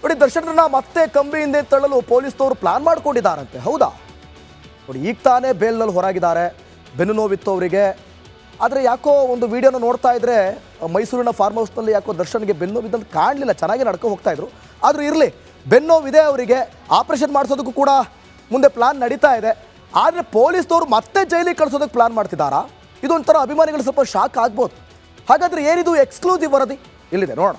ನೋಡಿ, ದರ್ಶನರನ್ನ ಮತ್ತೆ ಕಂಬಿಯಿಂದ ತಳ್ಳಲು ಪೊಲೀಸ್ನವರು ಪ್ಲಾನ್ ಮಾಡ್ಕೊಂಡಿದ್ದಾರಂತೆ. ಹೌದಾ? ನೋಡಿ, ಈಗ ತಾನೇ ಬೇಲ್ನಲ್ಲಿ ಹೊರಗಿದ್ದಾರೆ. ಬೆನ್ನು ನೋವಿತ್ತು ಅವರಿಗೆ. ಆದರೆ ಯಾಕೋ ಒಂದು ವಿಡಿಯೋನ ನೋಡ್ತಾ ಇದ್ರೆ ಮೈಸೂರಿನ ಫಾರ್ಮ್ ಹೌಸ್ನಲ್ಲಿ ಯಾಕೋ ದರ್ಶನ್ಗೆ ಬೆನ್ನು ನೋವಿದ್ದಂತ ಕಾಣಲಿಲ್ಲ. ಚೆನ್ನಾಗಿ ನಡ್ಕೊ ಹೋಗ್ತಾ ಇದ್ರು. ಆದರೂ ಇರಲಿ, ಬೆನ್ನು ನೋವಿದೆ ಅವರಿಗೆ. ಆಪರೇಷನ್ ಮಾಡಿಸೋದಕ್ಕೂ ಕೂಡ ಮುಂದೆ ಪ್ಲಾನ್ ನಡೀತಾ ಇದೆ. ಆದರೆ ಪೊಲೀಸ್ನವರು ಮತ್ತೆ ಜೈಲಿಗೆ ಕಳಿಸೋದಕ್ಕೆ ಪ್ಲಾನ್ ಮಾಡ್ತಿದ್ದಾರಾ? ಇದೊಂಥರ ಅಭಿಮಾನಿಗಳು ಸ್ವಲ್ಪ ಶಾಕ್ ಆಗ್ಬೋದು. ಹಾಗಾದರೆ ಏನಿದು ಎಕ್ಸ್ಕ್ಲೂಸಿವ್ ವರದಿ? ಇಲ್ಲಿದೆ, ನೋಡೋಣ.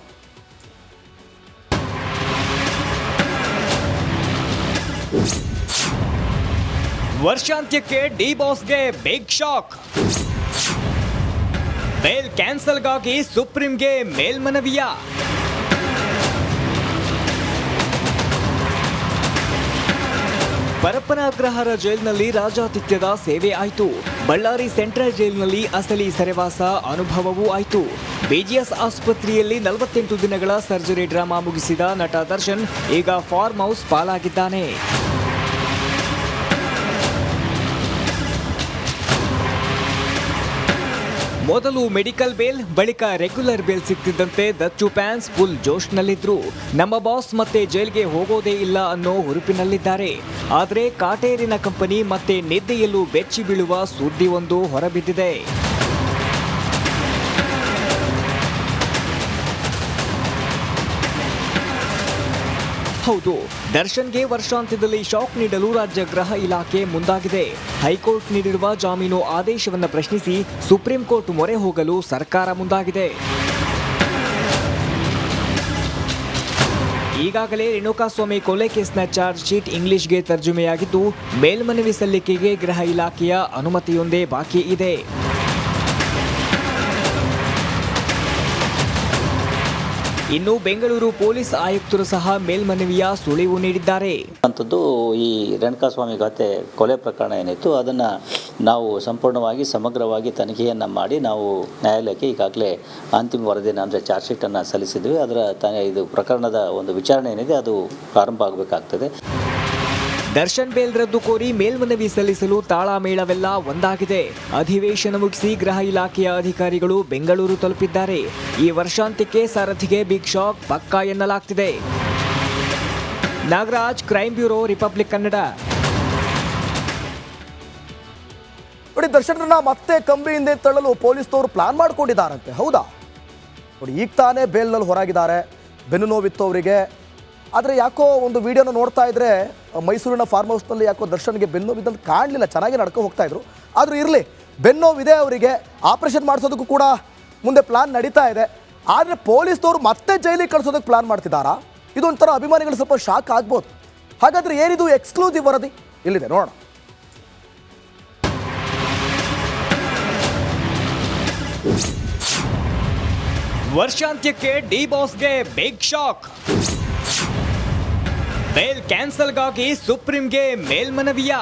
ವರ್ಷಾಂತ್ಯಕ್ಕೆ ಡಿ ಬಾಸ್ಗೆ ಬಿಗ್ ಶಾಕ್. ಬೇಲ್ ಕ್ಯಾನ್ಸಲ್ಗಾಗಿ ಸುಪ್ರೀಂಗೆ ಮೇಲ್ಮನವಿಯ. ಪರಪ್ಪನ ಅಗ್ರಹಾರ ಜೈಲಿನಲ್ಲಿ ರಾಜಾತಿಥ್ಯದ ಸೇವೆ ಆಯಿತು. ಬಳ್ಳಾರಿ ಸೆಂಟ್ರಲ್ ಜೈಲಿನಲ್ಲಿ ಅಸಲಿ ಸೆರೆವಾಸ ಅನುಭವವೂ ಆಯಿತು. ಬಿಜಿಎಸ್ ಆಸ್ಪತ್ರೆಯಲ್ಲಿ 48 ದಿನಗಳ ಸರ್ಜರಿ ಡ್ರಾಮಾ ಮುಗಿಸಿದ ನಟ ದರ್ಶನ್ ಈಗ ಫಾರ್ಮ್ ಹೌಸ್ ಪಾಲಾಗಿದ್ದಾನೆ. ಮೊದಲು ಮೆಡಿಕಲ್ ಬೇಲ್, ಬಳಿಕ ರೆಗ್ಯುಲರ್ ಬೇಲ್ ಸಿಗ್ತಿದ್ದಂತೆ ದಚ್ಚು ಫ್ಯಾನ್ಸ್ ಫುಲ್ ಜೋಶ್ನಲ್ಲಿದ್ರು. ನಮ್ಮ ಬಾಸ್ ಮತ್ತೆ ಜೈಲ್ಗೆ ಹೋಗೋದೇ ಇಲ್ಲ ಅನ್ನೋ ಹುರುಪಿನಲ್ಲಿದ್ದಾರೆ. ಆದರೆ ಕಾಟೇರಿನ ಕಂಪನಿ ಮತ್ತೆ ನಿದ್ದೆಯಲ್ಲೂ ಬೆಚ್ಚಿ ಬೀಳುವ ಸುದ್ದಿಯೊಂದು ಹೊರಬಿದ್ದಿದೆ. ಹೌದು, ದರ್ಶನ್ಗೆ ವರ್ಷಾಂತ್ಯದಲ್ಲಿ ಶಾಕ್ ನೀಡಲು ರಾಜ್ಯ ಗೃಹ ಇಲಾಖೆ ಮುಂದಾಗಿದೆ. ಹೈಕೋರ್ಟ್ ನೀಡಿರುವ ಜಾಮೀನು ಆದೇಶವನ್ನು ಪ್ರಶ್ನಿಸಿ ಸುಪ್ರೀಂ ಕೋರ್ಟ್ ಮೊರೆ ಹೋಗಲು ಸರ್ಕಾರ ಮುಂದಾಗಿದೆ. ಈಗಾಗಲೇ ರೇಣುಕಾಸ್ವಾಮಿ ಕೊಲೆ ಕೇಸ್ನ ಚಾರ್ಜ್ ಶೀಟ್ ಇಂಗ್ಲಿಷ್ಗೆ ತರ್ಜುಮೆಯಾಗಿದ್ದು, ಮೇಲ್ಮನವಿ ಸಲ್ಲಿಕೆಗೆ ಗೃಹ ಇಲಾಖೆಯ ಅನುಮತಿಯೊಂದೇ ಬಾಕಿ ಇದೆ. ಇನ್ನು ಬೆಂಗಳೂರು ಪೊಲೀಸ್ ಆಯುಕ್ತರು ಸಹ ಮೇಲ್ಮನವಿಯ ಸುಳಿವು ನೀಡಿದ್ದಾರೆ. ಈ ರೇಣುಕಾಸ್ವಾಮಿ ಗಾತೆ ಕೊಲೆ ಪ್ರಕರಣ ಏನಿತ್ತು ಅದನ್ನು ನಾವು ಸಂಪೂರ್ಣವಾಗಿ ಸಮಗ್ರವಾಗಿ ತನಿಖೆಯನ್ನು ಮಾಡಿ ನಾವು ನ್ಯಾಯಾಲಯಕ್ಕೆ ಈಗಾಗಲೇ ಅಂತಿಮ ವರದಿಯನ್ನು ಅಂದರೆ ಚಾರ್ಜ್ ಶೀಟನ್ನು ಸಲ್ಲಿಸಿದ್ವಿ. ಇದು ಪ್ರಕರಣದ ಒಂದು ವಿಚಾರಣೆ ಏನಿದೆ ಅದು ಪ್ರಾರಂಭ ಆಗಬೇಕಾಗ್ತದೆ. ದರ್ಶನ್ ಬೇಲ್ ರದ್ದು ಕೋರಿ ಮೇಲ್ಮನವಿ ಸಲ್ಲಿಸಲು ತಾಳಮೇಳವೆಲ್ಲ ಒಂದಾಗಿದೆ. ಅಧಿವೇಶನ ಮುಗಿಸಿ ಗೃಹ ಇಲಾಖೆಯ ಅಧಿಕಾರಿಗಳು ಬೆಂಗಳೂರು ತಲುಪಿದ್ದಾರೆ. ಈ ವರ್ಷಾಂತ್ಯಕ್ಕೆ ಸಾರಥಿಗೆ ಬಿಗ್ ಶಾಕ್ ಪಕ್ಕಾ ಎನ್ನಲಾಗ್ತಿದೆ. Nagaraj, crime bureau, republic Kannada. ನೋಡಿ, ದರ್ಶನರನ್ನ ಮತ್ತೆ ಕಂಬಿಯಿಂದ ತಳ್ಳಲು ಪೊಲೀಸ್ನವರು ಪ್ಲಾನ್ ಮಾಡ್ಕೊಂಡಿದ್ದಾರಂತೆ. ಹೌದಾ? ನೋಡಿ, ಈಗ ತಾನೇ ಬೇಲ್ನಲ್ಲಿ ಹೊರಗಿದ್ದಾರೆ. ಬೆನ್ನು ನೋವಿತ್ತು ಅವರಿಗೆ. ಆದರೆ ಯಾಕೋ ಒಂದು ವಿಡಿಯೋನ ನೋಡ್ತಾ ಇದ್ರೆ ಮೈಸೂರಿನ ಫಾರ್ಮ್ ಹೌಸ್ನಲ್ಲಿ ಯಾಕೋ ದರ್ಶನ್ಗೆ ಬೆನ್ನು ನೋವಿದ್ದಂತ ಕಾಣಲಿಲ್ಲ. ಚೆನ್ನಾಗಿ ನಡ್ಕೊ ಹೋಗ್ತಾ ಇದ್ರು. ಆದರೂ ಇರಲಿ, ಬೆನ್ನು ನೋವಿದೆ ಅವರಿಗೆ. ಆಪರೇಷನ್ ಮಾಡಿಸೋದಕ್ಕೂ ಕೂಡ ಮುಂದೆ ಪ್ಲಾನ್ ನಡೀತಾ ಇದೆ. ಆದರೆ ಪೊಲೀಸ್ನವರು ಮತ್ತೆ ಜೈಲಿಗೆ ಕಳಿಸೋದಕ್ಕೆ ಪ್ಲಾನ್ ಮಾಡ್ತಿದ್ದಾರಾ? ಇದೊಂಥರ ಅಭಿಮಾನಿಗಳು ಸ್ವಲ್ಪ ಶಾಕ್ ಆಗ್ಬೋದು. ಹಾಗಾದರೆ ಏನಿದು ಎಕ್ಸ್ಕ್ಲೂಸಿವ್ ವರದಿ? ಇಲ್ಲಿದೆ, ನೋಡೋಣ. ವರ್ಷಾಂತ್ಯಕ್ಕೆ ಡಿ ಬಾಸ್ಗೆ ಬಿಗ್ ಶಾಕ್. ಬೇಲ್ ಕ್ಯಾನ್ಸಲ್ಗಾಗಿ ಸುಪ್ರೀಂಗೆ ಮೇಲ್ಮನವಿಯ.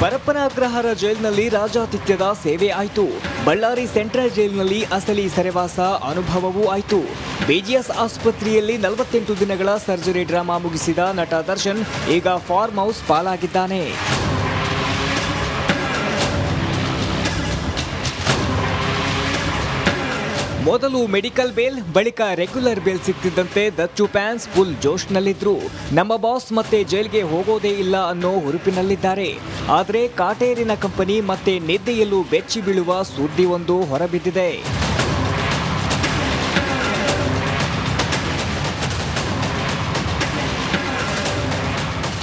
ಪರಪ್ಪನ ಅಗ್ರಹಾರ ಜೈಲಿನಲ್ಲಿ ರಾಜಾತಿಥ್ಯದ ಸೇವೆ ಆಯಿತು. ಬಳ್ಳಾರಿ ಸೆಂಟ್ರಲ್ ಜೈಲಿನಲ್ಲಿ ಅಸಲಿ ಸೆರೆವಾಸ ಅನುಭವವೂ ಆಯಿತು. ಬಿಜಿಎಸ್ ಆಸ್ಪತ್ರೆಯಲ್ಲಿ 48 ದಿನಗಳ ಸರ್ಜರಿ ಡ್ರಾಮಾ ಮುಗಿಸಿದ ನಟ ದರ್ಶನ್ ಈಗ ಫಾರ್ಮ್ ಹೌಸ್ ಪಾಲಾಗಿದ್ದಾನೆ. ಮೊದಲು ಮೆಡಿಕಲ್ ಬೇಲ್, ಬಳಿಕ ರೆಗ್ಯುಲರ್ ಬೇಲ್ ಸಿಗ್ತಿದ್ದಂತೆ ದಚ್ಚು ಫ್ಯಾನ್ಸ್ ಫುಲ್ ಜೋಶ್ನಲ್ಲಿದ್ರು. ನಮ್ಮ ಬಾಸ್ ಮತ್ತೆ ಜೈಲ್ಗೆ ಹೋಗೋದೇ ಇಲ್ಲ ಅನ್ನೋ ಹುರುಪಿನಲ್ಲಿದ್ದಾರೆ. ಆದರೆ ಕಾಟೇರಿನ ಕಂಪನಿ ಮತ್ತೆ ನಿದ್ದೆಯಲ್ಲೂ ಬೆಚ್ಚಿ ಬೀಳುವ ಸುದ್ದಿಯೊಂದು ಹೊರಬಿದ್ದಿದೆ.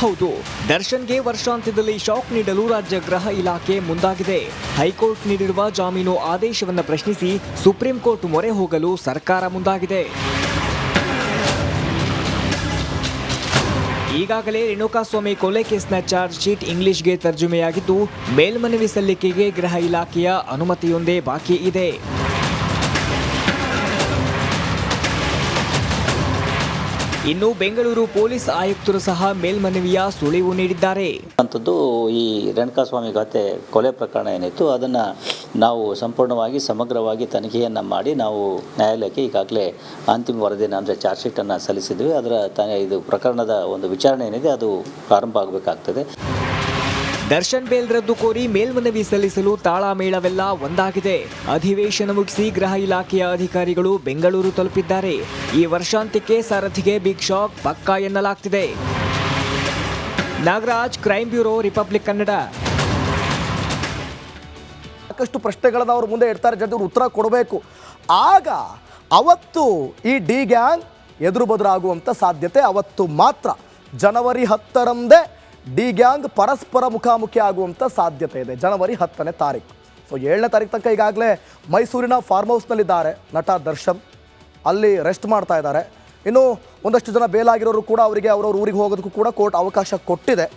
ಹೌದು, ದರ್ಶನ್ಗೆ ವರ್ಷಾಂತ್ಯದಲ್ಲಿ ಶಾಕ್ ನೀಡಲು ರಾಜ್ಯ ಗೃಹ ಇಲಾಖೆ ಮುಂದಾಗಿದೆ. ಹೈಕೋರ್ಟ್ ನೀಡಿರುವ ಜಾಮೀನು ಆದೇಶವನ್ನು ಪ್ರಶ್ನಿಸಿ ಸುಪ್ರೀಂ ಕೋರ್ಟ್ ಮೊರೆ ಹೋಗಲು ಸರ್ಕಾರ ಮುಂದಾಗಿದೆ. ಈಗಾಗಲೇ ರೇಣುಕಾಸ್ವಾಮಿ ಕೊಲೆ ಕೇಸ್ನ ಚಾರ್ಜ್ ಶೀಟ್ ಇಂಗ್ಲಿಷ್ಗೆ ತರ್ಜುಮೆಯಾಗಿದ್ದು, ಮೇಲ್ಮನವಿ ಸಲ್ಲಿಕೆಗೆ ಗೃಹ ಇಲಾಖೆಯ ಅನುಮತಿಯೊಂದೇ ಬಾಕಿ ಇದೆ. ಇನ್ನು ಬೆಂಗಳೂರು ಪೊಲೀಸ್ ಆಯುಕ್ತರು ಸಹ ಮೇಲ್ಮನವಿಯ ಸುಳಿವು ನೀಡಿದ್ದಾರೆ. ಈ ರೇಣುಕಾಸ್ವಾಮಿ ಗಾತೆ ಕೊಲೆ ಪ್ರಕರಣ ಏನಿತ್ತು ಅದನ್ನು ನಾವು ಸಂಪೂರ್ಣವಾಗಿ ಸಮಗ್ರವಾಗಿ ತನಿಖೆಯನ್ನು ಮಾಡಿ ನಾವು ನ್ಯಾಯಾಲಯಕ್ಕೆ ಈಗಾಗಲೇ ಅಂತಿಮ ವರದಿಯನ್ನು ಅಂದರೆ ಚಾರ್ಜ್ ಶೀಟನ್ನು ಸಲ್ಲಿಸಿದ್ವಿ. ಇದು ಪ್ರಕರಣದ ಒಂದು ವಿಚಾರಣೆ ಏನಿದೆ ಅದು ಪ್ರಾರಂಭ ಆಗಬೇಕಾಗ್ತದೆ. ದರ್ಶನ್ ಬೇಲ್ ರದ್ದು ಕೋರಿ ಮೇಲ್ಮನವಿ ಸಲ್ಲಿಸಲು ತಾಳಮೇಳವೆಲ್ಲ ಒಂದಾಗಿದೆ. ಅಧಿವೇಶನ ಮುಗಿಸಿ ಗೃಹ ಇಲಾಖೆಯ ಅಧಿಕಾರಿಗಳು ಬೆಂಗಳೂರು ತಲುಪಿದ್ದಾರೆ. ಈ ವರ್ಷಾಂತ್ಯಕ್ಕೆ ಸಾರಥಿಗೆ ಬಿಗ್ ಶಾಕ್ ಪಕ್ಕಾ ಎನ್ನಲಾಗ್ತಿದೆ. Nagaraj, crime bureau, republic Kannada. ಸಾಕಷ್ಟು ಪ್ರಶ್ನೆಗಳನ್ನು ಅವ್ರ ಮುಂದೆ ಇಡ್ತಾರೆ, ಜಡ್ಜ್ ಅವರು ಉತ್ತರ ಕೊಡಬೇಕು. ಆಗ ಅವತ್ತು ಈ ಡಿ ಗ್ಯಾಂಗ್ ಎದುರು ಬದುರಾಗುವಂಥ ಸಾಧ್ಯತೆ ಅವತ್ತು ಮಾತ್ರ. ಜನವರಿ 10ರಂದೇ ಡಿ ಗ್ಯಾಂಗ್ ಪರಸ್ಪರ ಮುಖಾಮುಖಿ ಆಗುವಂಥ ಸಾಧ್ಯತೆ ಇದೆ. ಜನವರಿ 10ನೇ ತಾರೀಕು. ಸೊ 7ನೇ ತಾರೀಕು ತನಕ ಈಗಾಗಲೇ ಮೈಸೂರಿನ ಫಾರ್ಮ್ ಹೌಸ್ನಲ್ಲಿದ್ದಾರೆ ನಟ ದರ್ಶನ್. ಅಲ್ಲಿ ರೆಸ್ಟ್ ಮಾಡ್ತಾ ಇದ್ದಾರೆ. ಇನ್ನು ಒಂದಷ್ಟು ಜನ ಬೇಲಾಗಿರೋರು ಕೂಡ ಅವರಿಗೆ ಅವ್ರವ್ರ ಊರಿಗೆ ಹೋಗೋದಕ್ಕೂ ಕೂಡ ಕೋರ್ಟ್ ಅವಕಾಶ ಕೊಟ್ಟಿದೆ.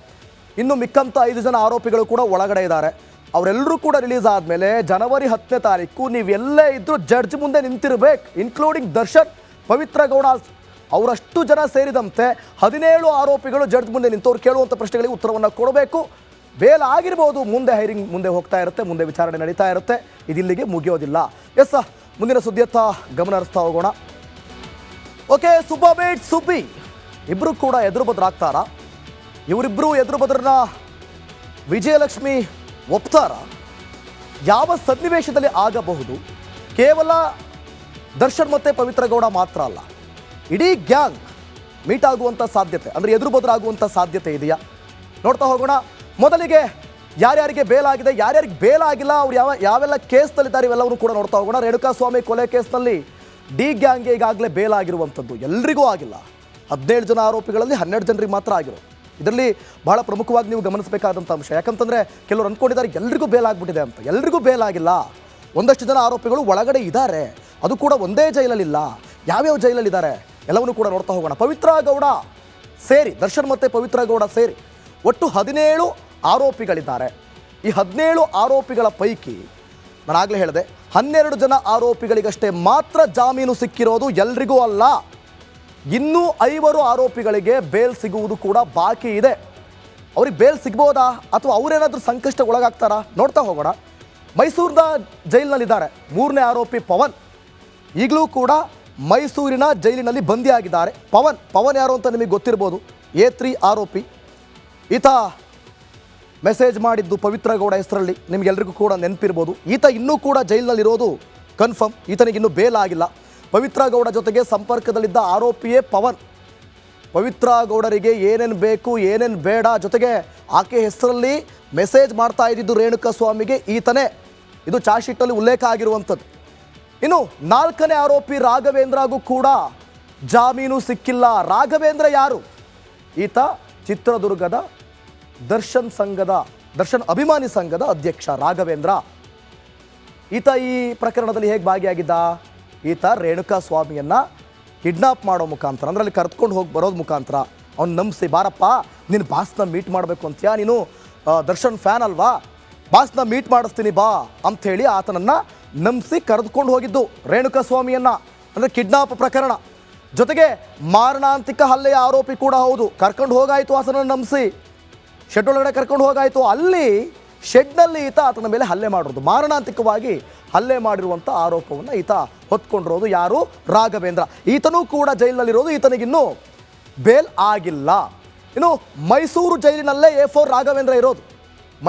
ಇನ್ನು ಮಿಕ್ಕಂಥ 5 ಜನ ಆರೋಪಿಗಳು ಕೂಡ ಒಳಗಡೆ ಇದ್ದಾರೆ. ಅವರೆಲ್ಲರೂ ಕೂಡ ರಿಲೀಸ್ ಆದಮೇಲೆ ಜನವರಿ 10ನೇ ತಾರೀಕು ನೀವೆಲ್ಲೇ ಇದ್ದರೂ ಜಡ್ಜ್ ಮುಂದೆ ನಿಂತಿರಬೇಕು, ಇನ್ಕ್ಲೂಡಿಂಗ್ ದರ್ಶನ್, ಪವಿತ್ರ ಗೌಡ, ಅವರಷ್ಟು ಜನ ಸೇರಿದಂತೆ 17 ಆರೋಪಿಗಳು ಜಡ್ಜ್ ಮುಂದೆ ನಿಂತವ್ರು ಕೇಳುವಂಥ ಪ್ರಶ್ನೆಗಳಿಗೆ ಉತ್ತರವನ್ನು ಕೊಡಬೇಕು. ಬೇಲ್ ಆಗಿರ್ಬೋದು, ಮುಂದೆ ಹೈರಿಂಗ್ ಮುಂದೆ ಹೋಗ್ತಾ ಇರುತ್ತೆ, ಮುಂದೆ ವಿಚಾರಣೆ ನಡೀತಾ ಇರುತ್ತೆ. ಇದಿಲ್ಲಿಗೆ ಮುಗಿಯೋದಿಲ್ಲ. ಎಸ್, ಮುಂದಿನ ಸುದ್ದಿಯತ್ತ ಗಮನ ಹರಿಸ್ತಾ ಹೋಗೋಣ. ಓಕೆ, ಸುಬ್ಬಾಬೇಟ್ ಸುಬ್ಬಿ ಇಬ್ಬರು ಕೂಡ ಎದುರು ಬದ್ರಾಗ್ತಾರಾ? ಇವರಿಬ್ಬರು ಎದುರು ಬದ್ರನ್ನ ವಿಜಯಲಕ್ಷ್ಮಿ ಒಪ್ತಾರ? ಯಾವ ಸನ್ನಿವೇಶದಲ್ಲಿ ಆಗಬಹುದು? ಕೇವಲ ದರ್ಶನ್ ಮತ್ತು ಪವಿತ್ರ ಗೌಡ ಮಾತ್ರ ಅಲ್ಲ, ಇಡೀ ಗ್ಯಾಂಗ್ ಮೀಟ್ ಆಗುವಂಥ ಸಾಧ್ಯತೆ, ಅಂದರೆ ಎದುರು ಬದುರಾಗುವಂಥ ಸಾಧ್ಯತೆ ಇದೆಯಾ? ನೋಡ್ತಾ ಹೋಗೋಣ. ಮೊದಲಿಗೆ ಯಾರ್ಯಾರಿಗೆ ಬೇಲಾಗಿದೆ, ಯಾರ್ಯಾರಿಗೆ ಬೇಲಾಗಿಲ್ಲ, ಅವ್ರು ಯಾವೆಲ್ಲ ಕೇಸ್ನಲ್ಲಿದ್ದಾರೆ ಇವೆಲ್ಲವನ್ನೂ ಕೂಡ ನೋಡ್ತಾ ಹೋಗೋಣ. ರೇಣುಕಾಸ್ವಾಮಿ ಕೊಲೆ ಕೇಸ್ನಲ್ಲಿ ಡಿ ಗ್ಯಾಂಗ್ಗೆ ಈಗಾಗಲೇ ಬೇಲಾಗಿರುವಂಥದ್ದು ಎಲ್ರಿಗೂ ಆಗಿಲ್ಲ. 17 ಜನ ಆರೋಪಿಗಳಲ್ಲಿ 12 ಜನರಿಗೆ ಮಾತ್ರ ಆಗಿರೋ. ಇದರಲ್ಲಿ ಬಹಳ ಪ್ರಮುಖವಾಗಿ ನೀವು ಗಮನಿಸಬೇಕಾದಂಥ ಅಂಶ. ಯಾಕಂತಂದರೆ ಕೆಲವರು ಅಂದ್ಕೊಂಡಿದ್ದಾರೆ ಎಲ್ರಿಗೂ ಬೇಲಾಗ್ಬಿಟ್ಟಿದೆ ಅಂತ. ಎಲ್ರಿಗೂ ಬೇಲಾಗಿಲ್ಲ. ಒಂದಷ್ಟು ಜನ ಆರೋಪಿಗಳು ಒಳಗಡೆ ಇದ್ದಾರೆ, ಅದು ಕೂಡ ಒಂದೇ ಜೈಲಲ್ಲಿಲ್ಲ. ಯಾವ್ಯಾವ ಜೈಲಲ್ಲಿದ್ದಾರೆ ಎಲ್ಲವನ್ನೂ ಕೂಡ ನೋಡ್ತಾ ಹೋಗೋಣ. ಪವಿತ್ರ ಗೌಡ ಸೇರಿ, ದರ್ಶನ್ ಮತ್ತು ಪವಿತ್ರ ಗೌಡ ಸೇರಿ ಒಟ್ಟು 17 ಆರೋಪಿಗಳಿದ್ದಾರೆ. ಈ 17 ಆರೋಪಿಗಳ ಪೈಕಿ ನಾನಾಗಲೇ ಹೇಳಿದೆ 12 ಜನ ಆರೋಪಿಗಳಿಗಷ್ಟೇ ಮಾತ್ರ ಜಾಮೀನು ಸಿಕ್ಕಿರೋದು, ಎಲ್ರಿಗೂ ಅಲ್ಲ. ಇನ್ನೂ 5 ಆರೋಪಿಗಳಿಗೆ ಬೇಲ್ ಸಿಗುವುದು ಕೂಡ ಬಾಕಿ ಇದೆ. ಅವ್ರಿಗೆ ಬೇಲ್ ಸಿಗ್ಬೋದಾ ಅಥವಾ ಅವರೇನಾದರೂ ಸಂಕಷ್ಟಕ್ಕೆ ಒಳಗಾಗ್ತಾರಾ? ನೋಡ್ತಾ ಹೋಗೋಣ. ಮೈಸೂರಿನ ಜೈಲಿನಲ್ಲಿದ್ದಾರೆ 3ನೇ ಆರೋಪಿ ಪವನ್. ಈಗಲೂ ಕೂಡ ಮೈಸೂರಿನ ಜೈಲಿನಲ್ಲಿ ಬಂದಿಯಾಗಿದ್ದಾರೆ. ಪವನ್ ಯಾರು ಅಂತ ನಿಮಗೆ ಗೊತ್ತಿರ್ಬೋದು, A3 ಆರೋಪಿ. ಈತ ಮೆಸೇಜ್ ಮಾಡಿದ್ದು ಪವಿತ್ರ ಗೌಡ ಹೆಸರಲ್ಲಿ, ನಿಮಗೆಲ್ರಿಗೂ ಕೂಡ ನೆನಪಿರ್ಬೋದು. ಈತ ಇನ್ನೂ ಕೂಡ ಜೈಲಿನಲ್ಲಿರೋದು ಕನ್ಫರ್ಮ್. ಈತನಿಗಿನ್ನೂ ಬೇಲ್ ಆಗಿಲ್ಲ. ಪವಿತ್ರ ಗೌಡ ಜೊತೆಗೆ ಸಂಪರ್ಕದಲ್ಲಿದ್ದ ಆರೋಪಿಯೇ ಪವನ್. ಪವಿತ್ರ ಗೌಡರಿಗೆ ಏನೇನು ಬೇಕು ಏನೇನು ಬೇಡ, ಜೊತೆಗೆ ಆಕೆ ಹೆಸರಲ್ಲಿ ಮೆಸೇಜ್ ಮಾಡ್ತಾ ಇದ್ದಿದ್ದು ರೇಣುಕಾಸ್ವಾಮಿಗೆ ಈತನೇ. ಇದು ಚಾರ್ಜ್ ಶೀಟಲ್ಲಿ ಉಲ್ಲೇಖ ಆಗಿರುವಂಥದ್ದು. ಇನ್ನು 4ನೇ ಆರೋಪಿ ರಾಘವೇಂದ್ರಗೂ ಕೂಡ ಜಾಮೀನು ಸಿಕ್ಕಿಲ್ಲ. ರಾಘವೇಂದ್ರ ಯಾರು? ಈತ ಚಿತ್ರದುರ್ಗದ ದರ್ಶನ್ ಅಭಿಮಾನಿ ಸಂಘದ ಅಧ್ಯಕ್ಷ ರಾಘವೇಂದ್ರ. ಈತ ಈ ಪ್ರಕರಣದಲ್ಲಿ ಹೇಗೆ ಭಾಗಿಯಾಗಿದ್ದ? ಈತ ರೇಣುಕಾಸ್ವಾಮಿಯನ್ನು ಕಿಡ್ನಾಪ್ ಮಾಡೋ ಮುಖಾಂತರ, ಅಂದರೆ ಅಲ್ಲಿ ಕರೆದುಕೊಂಡು ಹೋಗಿ ಬರೋದು ಮುಖಾಂತರ ಅವ್ನು ನಂಬಿಸಿ, ಬಾರಪ್ಪ ನಿನ್ನ ಬಾಸ್ನ ಮೀಟ್ ಮಾಡಬೇಕು ಅಂತೀಯಾ, ನೀನು ದರ್ಶನ್ ಫ್ಯಾನ್ ಅಲ್ವಾ, ಬಾಸ್ನ ಮೀಟ್ ಮಾಡಿಸ್ತೀನಿ ಬಾ ಅಂಥೇಳಿ ಆತನನ್ನು ನಂಬಿಸಿ ಕರೆದುಕೊಂಡು ಹೋಗಿದ್ದು ರೇಣುಕಾಸ್ವಾಮಿಯನ್ನು. ಅಂದರೆ ಕಿಡ್ನಾಪ್ ಪ್ರಕರಣ. ಜೊತೆಗೆ ಮಾರಣಾಂತಿಕ ಹಲ್ಲೆಯ ಆರೋಪಿ ಕೂಡ ಹೌದು. ಕರ್ಕೊಂಡು ಹೋಗಾಯಿತು, ಆತನನ್ನು ನಂಬಿಸಿ ಶೆಡ್ ಒಳಗಡೆ ಕರ್ಕೊಂಡು ಹೋಗಾಯಿತು. ಅಲ್ಲಿ ಶೆಡ್ನಲ್ಲಿ ಈತ ಆತನ ಮೇಲೆ ಹಲ್ಲೆ ಮಾಡಿರೋದು, ಮಾರಣಾಂತಿಕವಾಗಿ ಹಲ್ಲೆ ಮಾಡಿರುವಂಥ ಆರೋಪವನ್ನು ಈತ ಹೊತ್ಕೊಂಡಿರೋದು ಯಾರು? ರಾಘವೇಂದ್ರ. ಈತನೂ ಕೂಡ ಜೈಲಿನಲ್ಲಿರೋದು, ಈತನಿಗಿನ್ನೂ ಬೇಲ್ ಆಗಿಲ್ಲ. ಇನ್ನು ಮೈಸೂರು ಜೈಲಿನಲ್ಲೇ A4 ರಾಘವೇಂದ್ರ ಇರೋದು.